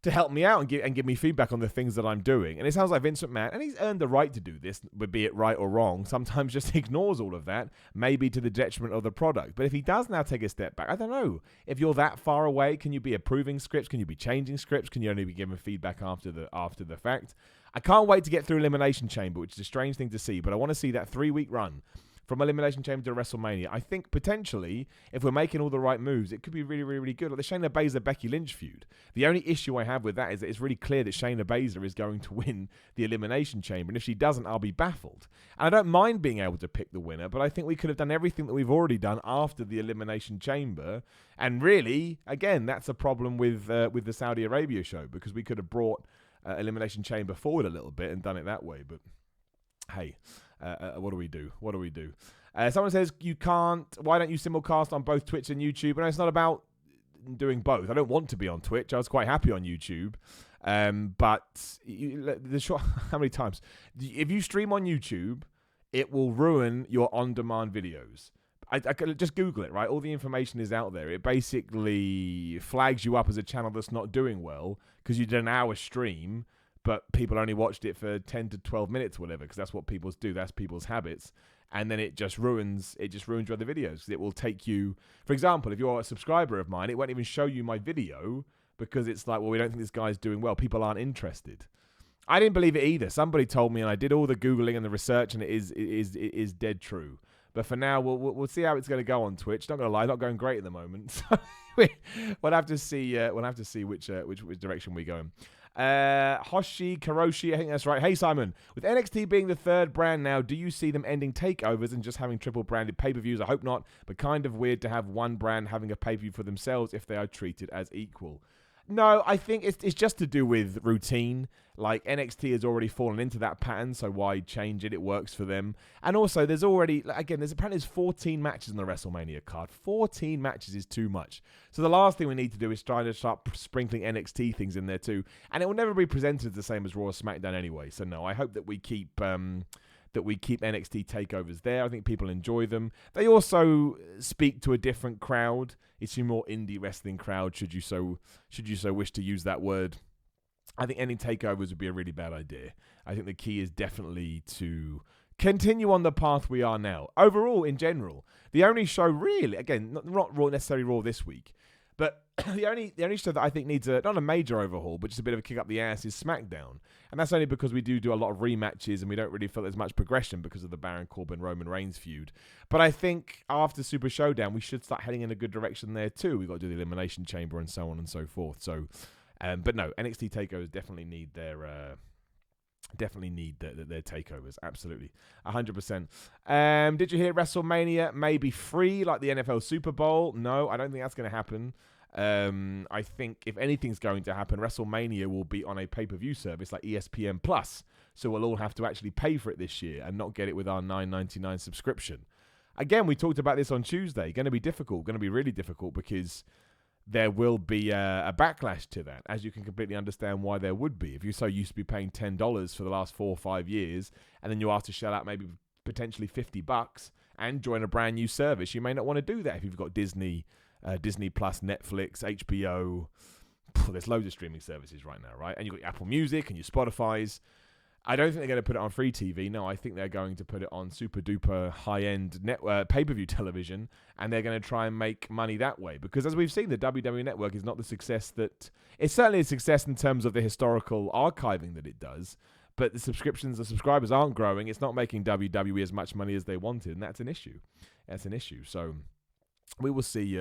help me out and give me feedback on the things that I'm doing. And it sounds like Vince McMahon, and he's earned the right to do this, but be it right or wrong, sometimes just ignores all of that, maybe to the detriment of the product. But if he does now take a step back, I don't know. If you're that far away, can you be approving scripts? Can you be changing scripts? Can you only be giving feedback after the fact? I can't wait to get through Elimination Chamber, which is a strange thing to see, but I want to see that 3-week run from Elimination Chamber to WrestleMania. I think potentially, if we're making all the right moves, it could be really, really, really good. Like the Shayna Baszler-Becky Lynch feud. The only issue I have with that is that it's really clear that Shayna Baszler is going to win the Elimination Chamber, and if she doesn't, I'll be baffled. And I don't mind being able to pick the winner, but I think we could have done everything that we've already done after the Elimination Chamber. And really, again, that's a problem with the Saudi Arabia show, because we could have brought Elimination Chamber forward a little bit and done it that way. But hey, what do we do? Someone says, why don't you simulcast on both Twitch and YouTube? And it's not about doing both. I don't want to be on Twitch. I was quite happy on YouTube. But how many times? If you stream on YouTube, it will ruin your on-demand videos. I could just Google it, right? All the information is out there. It basically flags you up as a channel that's not doing well because you did an hour stream, but people only watched it for 10 to 12 minutes or whatever, because that's what people do. That's people's habits. And then it just ruins your other videos. It will take you, for example, if you're a subscriber of mine, it won't even show you my video because it's like, well, we don't think this guy's doing well. People aren't interested. I didn't believe it either. Somebody told me, and I did all the Googling and the research, and it is dead true. But for now, we'll see how it's going to go on Twitch. Not going to lie, not going great at the moment. So we'll have to see. Which direction we go in. Hoshi Karoshi, I think that's right. Hey Simon, with NXT being the third brand now, do you see them ending takeovers and just having triple branded pay-per-views? I hope not, but kind of weird to have one brand having a pay-per-view for themselves if they are treated as equal. No, I think it's just to do with routine. Like, NXT has already fallen into that pattern, so why change it? It works for them. And also, there's apparently 14 matches in the WrestleMania card. 14 matches is too much. So the last thing we need to do is try to start sprinkling NXT things in there too. And it will never be presented the same as Raw or SmackDown anyway. So no, I hope that we keep NXT takeovers there. I think people enjoy them. They also speak to a different crowd. It's a more indie wrestling crowd, should you so wish to use that word. I think ending takeovers would be a really bad idea. I think the key is definitely to continue on the path we are now. Overall, in general, the only show really, again, not necessarily Raw this week, but the only show that I think needs not a major overhaul, but just a bit of a kick up the ass is SmackDown. And that's only because we do a lot of rematches and we don't really feel there's much progression because of the Baron Corbin-Roman Reigns feud. But I think after Super Showdown, we should start heading in a good direction there too. We've got to do the Elimination Chamber and so on and so forth. So, but no, NXT takeovers definitely need their takeovers. Absolutely. 100%. Did you hear WrestleMania may be free like the NFL Super Bowl? No, I don't think that's going to happen. I think if anything's going to happen, WrestleMania will be on a pay-per-view service like ESPN Plus. So we'll all have to actually pay for it this year and not get it with our $9.99 subscription. Again, we talked about this on Tuesday. Going to be difficult. Going to be really difficult because there will be a backlash to that, as you can completely understand why there would be. If you're so used to be paying $10 for the last 4 or 5 years, and then you're asked to shell out maybe potentially $50, and join a brand new service. You may not want to do that if you've got Disney, Disney Plus, Netflix, HBO. There's loads of streaming services right now, right? And you've got your Apple Music and your Spotify's. I don't think they're going to put it on free TV. No, I think they're going to put it on super duper high-end pay-per-view television, and they're going to try and make money that way. Because as we've seen, the WWE Network is not the success that... It's certainly a success in terms of the historical archiving that it does, but the subscribers aren't growing. It's not making WWE as much money as they wanted, and that's an issue. That's an issue. So we will see.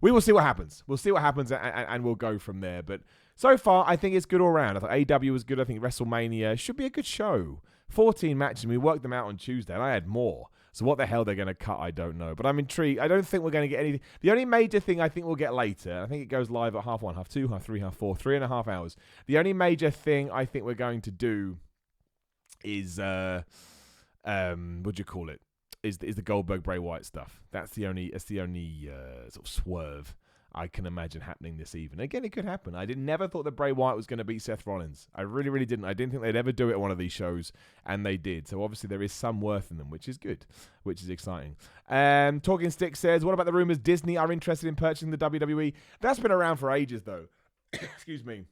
We will see what happens. We'll see what happens, and we'll go from there. But so far, I think it's good all around. I thought AEW was good. I think WrestleMania should be a good show. 14 matches, and we worked them out on Tuesday, and I had more. So what the hell they're going to cut, I don't know. But I'm intrigued. I don't think we're going to get anything. The only major thing I think we'll get later, I think it goes live at 1:30, 2:30, 3:30, 4:30, 3.5 hours. The only major thing I think we're going to do is, what do you call it? Is the Goldberg Bray Wyatt stuff. That's the only sort of swerve I can imagine happening this evening. Again, it could happen. I never thought that Bray Wyatt was going to beat Seth Rollins. I really, really didn't. I didn't think they'd ever do it at one of these shows, and they did. So obviously there is some worth in them, which is good, which is exciting. Talking Stick says, what about the rumors Disney are interested in purchasing the WWE? That's been around for ages, though. Excuse me.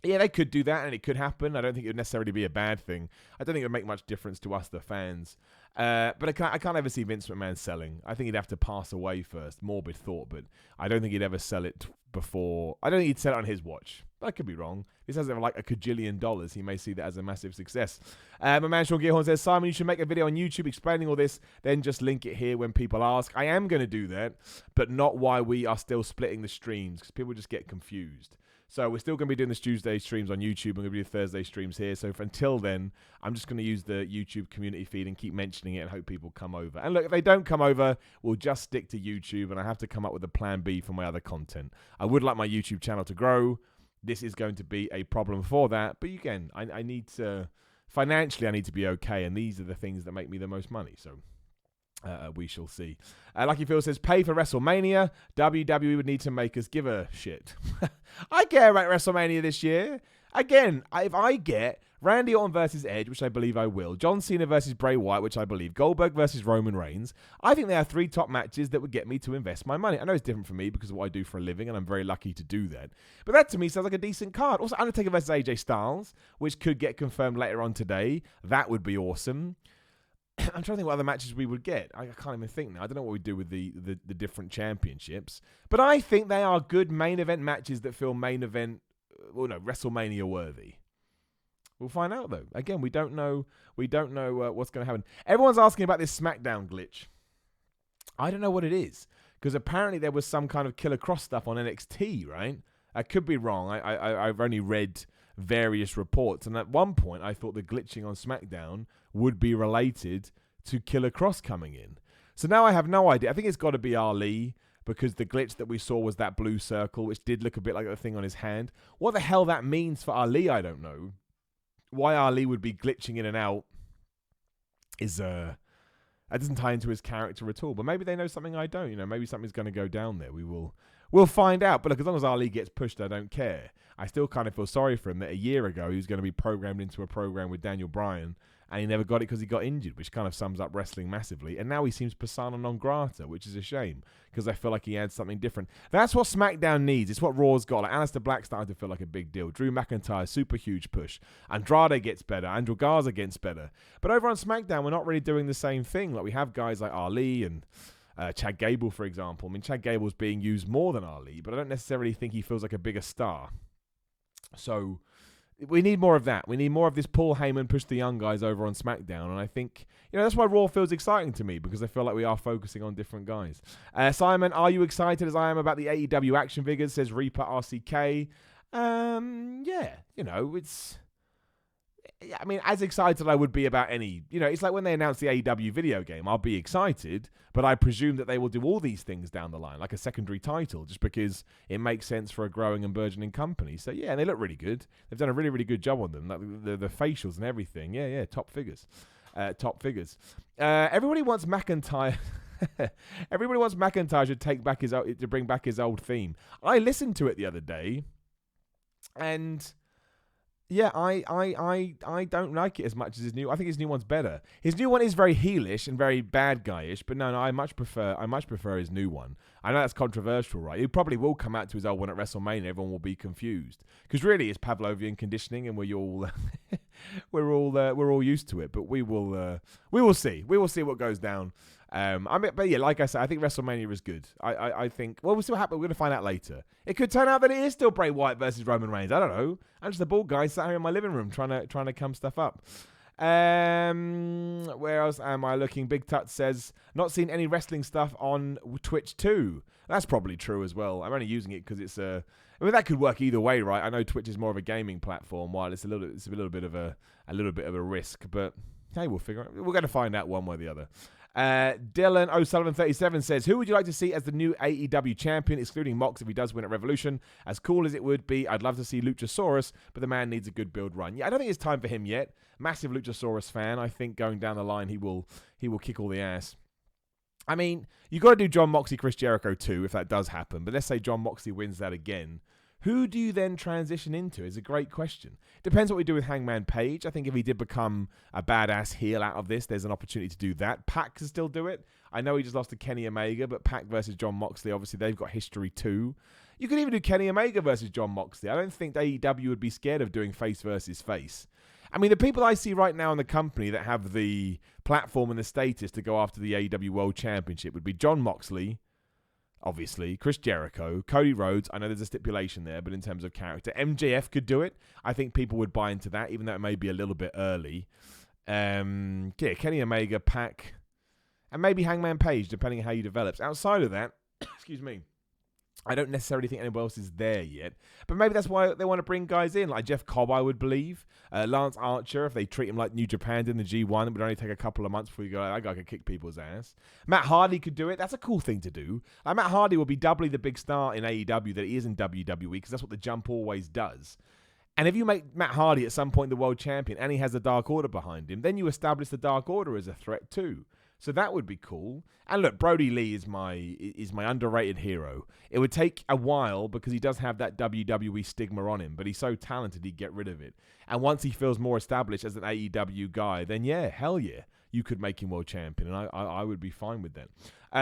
Yeah, they could do that, and it could happen. I don't think it would necessarily be a bad thing. I don't think it would make much difference to us, the fans. But I can't ever see Vince McMahon selling. I think he'd have to pass away first. Morbid thought, but I don't think he'd ever sell it before. I don't think he'd sell it on his watch. I could be wrong. This has like $1 kajillion. He may see that as a massive success. My man Sean Gearhorn says, Simon, you should make a video on YouTube explaining all this, then just link it here when people ask. I am going to do that, but not while we are still splitting the streams, because people just get confused. So we're still going to be doing this Tuesday streams on YouTube. I'm going to do Thursday streams here. So until then, I'm just going to use the YouTube community feed and keep mentioning it and hope people come over. And look, if they don't come over, we'll just stick to YouTube, and I have to come up with a plan B for my other content. I would like my YouTube channel to grow. This is going to be a problem for that. But again, I need to, financially, I need to be okay. And these are the things that make me the most money. So we shall see. Lucky Phil says, pay for WrestleMania. WWE would need to make us give a shit. I care about WrestleMania this year. Again, if I get Randy Orton versus Edge, which I believe I will, John Cena versus Bray Wyatt, which I believe, Goldberg versus Roman Reigns, I think they are 3 top matches that would get me to invest my money. I know it's different for me because of what I do for a living, and I'm very lucky to do that. But that to me sounds like a decent card. Also, Undertaker versus AJ Styles, which could get confirmed later on today. That would be awesome. I'm trying to think what other matches we would get. I can't even think now. I don't know what we do with the different championships. But I think they are good main event matches that feel main event, WrestleMania worthy. We'll find out, though. Again, we don't know what's going to happen. Everyone's asking about this SmackDown glitch. I don't know what it is, because apparently there was some kind of Killer Cross stuff on NXT, right? I could be wrong. I've only read various reports, and at one point I thought the glitching on SmackDown would be related to Killer Cross coming in. So now I have no idea. I think it's got to be Ali, because the glitch that we saw was that blue circle, which did look a bit like the thing on his hand. What the hell that means for Ali, I don't know. Why Ali would be glitching in and out is that doesn't tie into his character at all. But maybe they know something I don't. Maybe something's going to go down there. We'll find out. But look, as long as Ali gets pushed, I don't care. I still kind of feel sorry for him that a year ago he was going to be programmed into a program with Daniel Bryan, and he never got it because he got injured, which kind of sums up wrestling massively. And now he seems persona non grata, which is a shame, because I feel like he adds something different. That's what SmackDown needs. It's what Raw's got. Like Aleister Black started to feel like a big deal. Drew McIntyre, super huge push. Andrade gets better. Andrew Garza gets better. But over on SmackDown, we're not really doing the same thing. Like we have guys like Ali and Chad Gable, for example. I mean, Chad Gable's being used more than Ali, but I don't necessarily think he feels like a bigger star. So we need more of that. We need more of this Paul Heyman push the young guys over on SmackDown. And I think, that's why Raw feels exciting to me, because I feel like we are focusing on different guys. Simon, are you excited as I am about the AEW action figures? Says Reaper RCK. Yeah, it's... I mean, as excited I would be about any... it's like when they announced the AEW video game. I'll be excited, but I presume that they will do all these things down the line, like a secondary title, just because it makes sense for a growing and burgeoning company. So, yeah, and they look really good. They've done a really, really good job on them. Like the facials and everything. Yeah, top figures. Everybody wants McIntyre... Everybody wants McIntyre to bring back his old theme. I listened to it the other day, and... Yeah, I don't like it as much as his new. I think his new one's better. His new one is very heelish and very bad guyish, but no, I much prefer his new one. I know that's controversial, right? He probably will come out to his old one at WrestleMania. Everyone will be confused because really it's Pavlovian conditioning, and we're all we're all used to it. But we will see. We will see what goes down. But yeah, like I said, I think WrestleMania is good. I think, well, we'll see what happens. We're going to find out later. It could turn out that it is still Bray Wyatt versus Roman Reigns. I don't know. I'm just a bald guy sat here in my living room trying to come stuff up. Where else am I looking? Big Tut says, not seen any wrestling stuff on Twitch too. That's probably true as well. I'm only using it because it's I mean, that could work either way, right? I know Twitch is more of a gaming platform, while it's a little bit of a risk, but hey, we'll figure it. We're going to find out one way or the other. Dylan O'Sullivan37 says, who would you like to see as the new AEW champion, excluding Mox if he does win at Revolution? As cool as it would be, I'd love to see Luchasaurus, but the man needs a good build run. Yeah, I don't think it's time for him yet. Massive Luchasaurus fan. I think going down the line, he will kick all the ass. I mean, you got to do John Moxley, Chris Jericho too, if that does happen. But let's say John Moxley wins that again. Who do you then transition into is a great question. Depends what we do with Hangman Page. I think if he did become a badass heel out of this, there's an opportunity to do that. Pac can still do it. I know he just lost to Kenny Omega, but Pac versus John Moxley, obviously they've got history too. You could even do Kenny Omega versus John Moxley. I don't think AEW would be scared of doing face versus face. I mean, the people I see right now in the company that have the platform and the status to go after the AEW World Championship would be John Moxley, obviously, Chris Jericho, Cody Rhodes. I know there's a stipulation there, but in terms of character, MJF could do it. I think people would buy into that, even though it may be a little bit early. Yeah, Kenny Omega, Pac, and maybe Hangman Page, depending on how he develops. Outside of that, excuse me, I don't necessarily think anyone else is there yet. But maybe that's why they want to bring guys in, like Jeff Cobb, I would believe. Lance Archer, if they treat him like New Japan in the G1, it would only take a couple of months before you go, that guy could kick people's ass. Matt Hardy could do it. That's a cool thing to do. Like, Matt Hardy will be doubly the big star in AEW that he is in WWE, because that's what the Jump always does. And if you make Matt Hardy at some point the world champion and he has the Dark Order behind him, then you establish the Dark Order as a threat too. So that would be cool. And look, Brody Lee is my underrated hero. It would take a while because he does have that WWE stigma on him, but he's so talented he'd get rid of it. And once he feels more established as an AEW guy, then yeah, hell yeah, you could make him world champion, and I would be fine with that.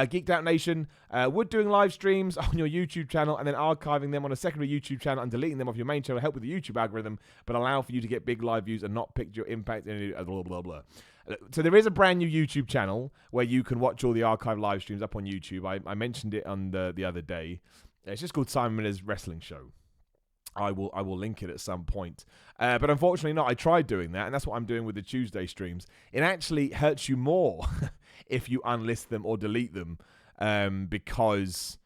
Geeked Out Nation, would doing live streams on your YouTube channel and then archiving them on a secondary YouTube channel and deleting them off your main channel help with the YouTube algorithm, but allow for you to get big live views and not pick your impact in blah, blah, blah. So there is a brand new YouTube channel where you can watch all the archive live streams up on YouTube. I mentioned it on the other day. It's just called Simon Miller's Wrestling Show. I will link it at some point. But unfortunately not. I tried doing that, and that's what I'm doing with the Tuesday streams. It actually hurts you more if you unlist them or delete them because...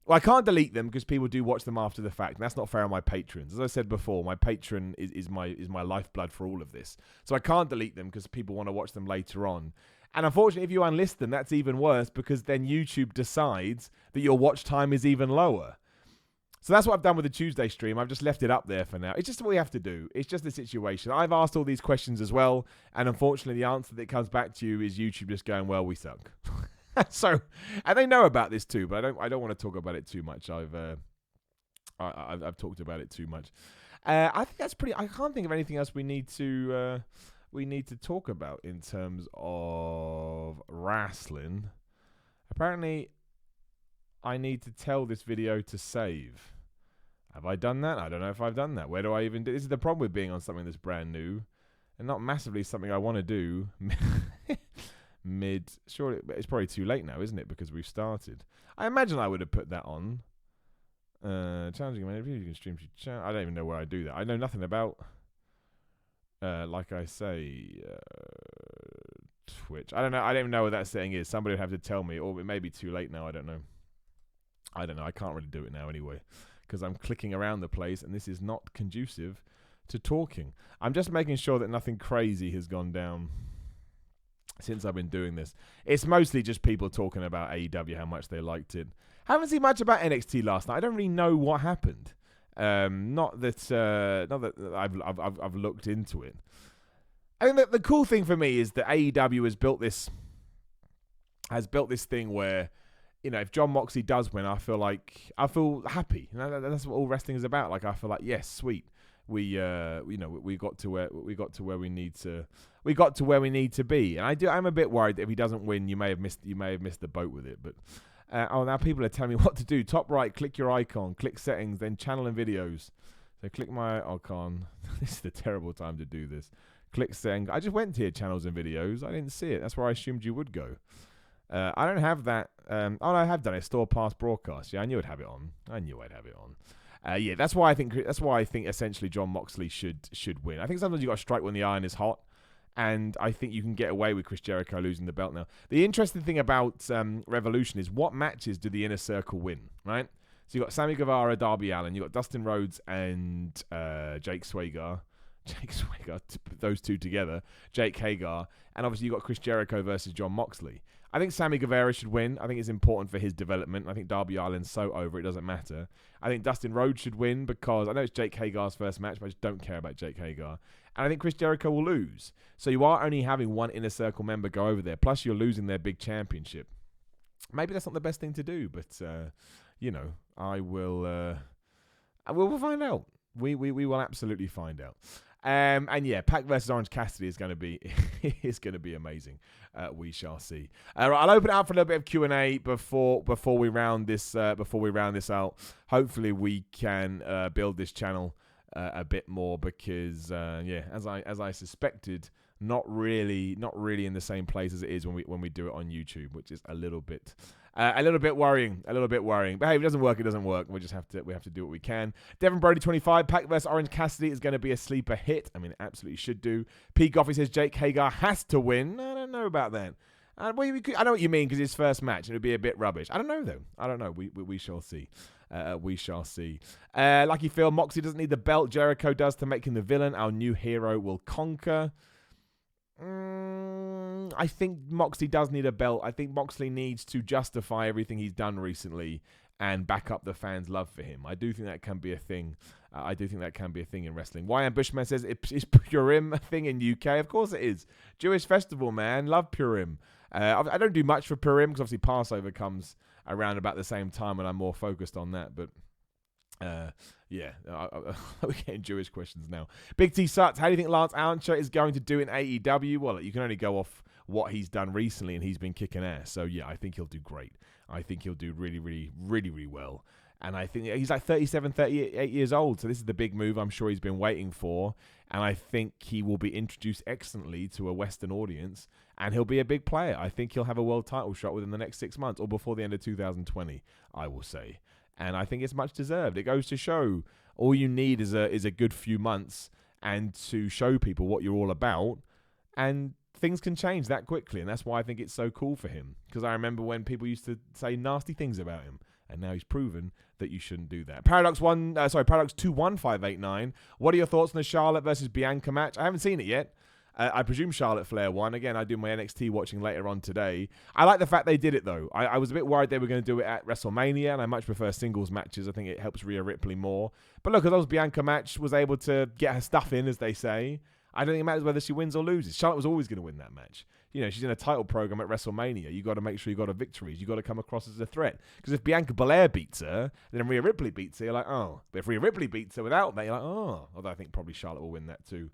Well, I can't delete them because people do watch them after the fact, and that's not fair on my patrons. As I said before, my patron is my lifeblood for all of this. So I can't delete them because people want to watch them later on. And unfortunately, if you unlist them, that's even worse because then YouTube decides that your watch time is even lower. So that's what I've done with the Tuesday stream. I've just left it up there for now. It's just what we have to do. It's just the situation. I've asked all these questions as well, and unfortunately, the answer that comes back to you is YouTube just going, well, we suck. So, and they know about this too, but I don't want to talk about it too much. I've talked about it too much. I think that's pretty. I can't think of anything else we need to talk about in terms of wrestling. Apparently, I need to tell this video to save. Have I done that? I don't know if I've done that. Where do I even do? This is the problem with being on something that's brand new, and not massively something I want to do. Surely it's probably too late now, isn't it? Because we've started. I imagine I would have put that on. Challenging man, you can stream to I don't even know where I do that. I know nothing about. Like I say, Twitch. I don't know. I don't even know what that setting is. Somebody would have to tell me, or it may be too late now. I don't know. I can't really do it now anyway, because I'm clicking around the place, and this is not conducive to talking. I'm just making sure that nothing crazy has gone down. Since I've been doing this, it's mostly just people talking about AEW, how much they liked it. Haven't seen much about NXT last night. I don't really know what happened. Not that I've looked into it. I mean, the cool thing for me is that AEW has built this thing where, you know, if John Moxley does win, I feel happy. You know, that's what all wrestling is about. Like, I feel like, yes, sweet. we got to where we need to be. And I'm a bit worried that if he doesn't win, you may have missed the boat with it. But now people are telling me what to do. Top right, click your icon, click settings, then channel and videos. So click my icon. This is the terrible time to do this. Click settings. I just went to your channels and videos. I didn't see it. That's where I assumed you would go. I don't have that. No, I have done it. Store past broadcast. Yeah, I knew I'd have it on. That's why I think essentially Jon Moxley should win. I think sometimes you got to strike when the iron is hot, and I think you can get away with Chris Jericho losing the belt now. The interesting thing about Revolution is what matches do the Inner Circle win, right? So you got Sammy Guevara, Darby Allin, you got Dustin Rhodes and Jake Swagger, those two together, Jake Hager, and obviously you got Chris Jericho versus Jon Moxley. I think Sammy Guevara should win. I think it's important for his development. I think Darby Allin's so over, it doesn't matter. I think Dustin Rhodes should win because I know it's Jake Hager's first match, but I just don't care about Jake Hager. And I think Chris Jericho will lose. So you are only having one Inner Circle member go over there, plus you're losing their big championship. Maybe that's not the best thing to do, but, we'll find out. We will absolutely find out. Pac versus Orange Cassidy is going to be amazing. We shall see. Right, I'll open it up for a little bit of Q&A before we round this out. Hopefully we can build this channel a bit more because as I suspected, not really in the same place as it is when we do it on YouTube, which is a little bit worrying. But hey, if it doesn't work, it doesn't work. We have to do what we can. Devin Brody 25, Pac vs Orange Cassidy is going to be a sleeper hit. I mean, it absolutely should do. P Goffey says Jake Hager has to win. I don't know about that. I know what you mean because his first match, it would be a bit rubbish. I don't know though. I don't know. We shall see. We shall see. Lucky Phil, Moxley doesn't need the belt. Jericho does to make him the villain. Our new hero will conquer. I think Moxley does need a belt. I think Moxley needs to justify everything he's done recently and back up the fans' love for him. I do think that can be a thing. In wrestling. YM Bushman says, is Purim a thing in UK? Of course it is. Jewish festival, man. Love Purim. I don't do much for Purim because obviously Passover comes around about the same time and I'm more focused on that. But we're getting Jewish questions now. Big T Suts, how do you think Lance Archer is going to do in AEW? Well, you can only go off what he's done recently, and he's been kicking ass. So, yeah, I think he'll do great. I think he'll do really, really, really, really well. And I think he's like 37, 38 years old. So this is the big move I'm sure he's been waiting for. And I think he will be introduced excellently to a Western audience. And he'll be a big player. I think he'll have a world title shot within the next 6 months or before the end of 2020, I will say. And I think it's much deserved. It goes to show all you need is a good few months and to show people what you're all about. And things can change that quickly. And that's why I think it's so cool for him. Because I remember when people used to say nasty things about him. And now he's proven that you shouldn't do that. Paradox 21589. What are your thoughts on the Charlotte versus Bianca match? I haven't seen it yet. I presume Charlotte Flair won. Again, I do my NXT watching later on today. I like the fact they did it, though. I was a bit worried they were going to do it at WrestleMania, and I much prefer singles matches. I think it helps Rhea Ripley more. But look, as long as Bianca match was able to get her stuff in, as they say, I don't think it matters whether she wins or loses. Charlotte was always going to win that match. You know, she's in a title program at WrestleMania. You got to make sure you got her victories. You got to come across as a threat. Because if Bianca Belair beats her, then Rhea Ripley beats her, you're like, oh. But if Rhea Ripley beats her without that, you're like, oh. Although I think probably Charlotte will win that too.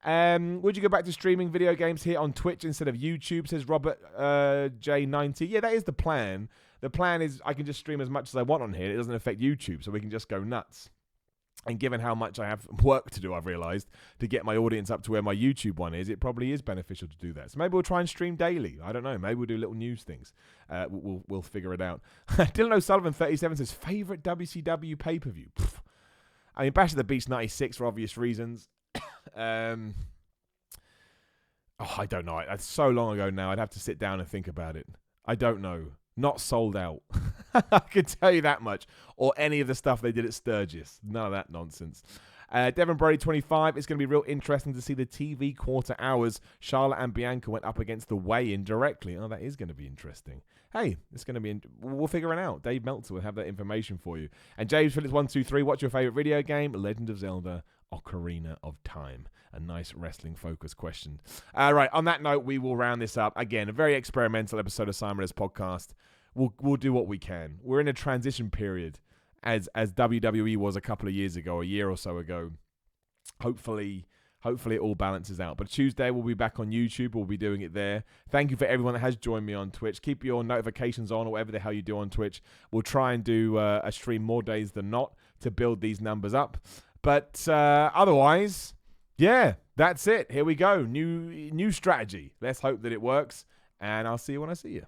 Would you go back to streaming video games here on Twitch instead of YouTube, says Robert J90. Yeah, that is the plan. The plan is I can just stream as much as I want on here. It doesn't affect YouTube, so we can just go nuts. And given how much I have work to do, I've realised, to get my audience up to where my YouTube one is, it probably is beneficial to do that. So maybe we'll try and stream daily. I don't know. Maybe we'll do little news things. We'll figure it out. Dylan O'Sullivan, 37, says, favourite WCW pay-per-view? I mean, Bash of the Beast 96 for obvious reasons. I don't know. It's so long ago now. I'd have to sit down and think about it. I don't know. Not Sold Out. I can tell you that much. Or any of the stuff they did at Sturgis. None of that nonsense. Devin Brody, 25. It's going to be real interesting to see the TV quarter hours. Charlotte and Bianca went up against the weigh-in directly. Oh, that is going to be interesting. Hey, it's going to be... We'll figure it out. Dave Meltzer will have that information for you. And James Phillips, 123. What's your favourite video game? Legend of Zelda, Ocarina of Time. A nice wrestling-focused question. Right, on that note, we will round this up. Again, a very experimental episode of Simon's podcast. We'll do what we can. We're in a transition period, as WWE was a couple of years ago, a year or so ago. hopefully it all balances out. But Tuesday we'll be back on YouTube. We'll be doing it there. Thank you for everyone that has joined me on Twitch. Keep your notifications on or whatever the hell you do on Twitch. We'll try and do a stream more days than not to build these numbers up. But otherwise, yeah, that's it. Here we go. New strategy. Let's hope that it works. And I'll see you when I see you.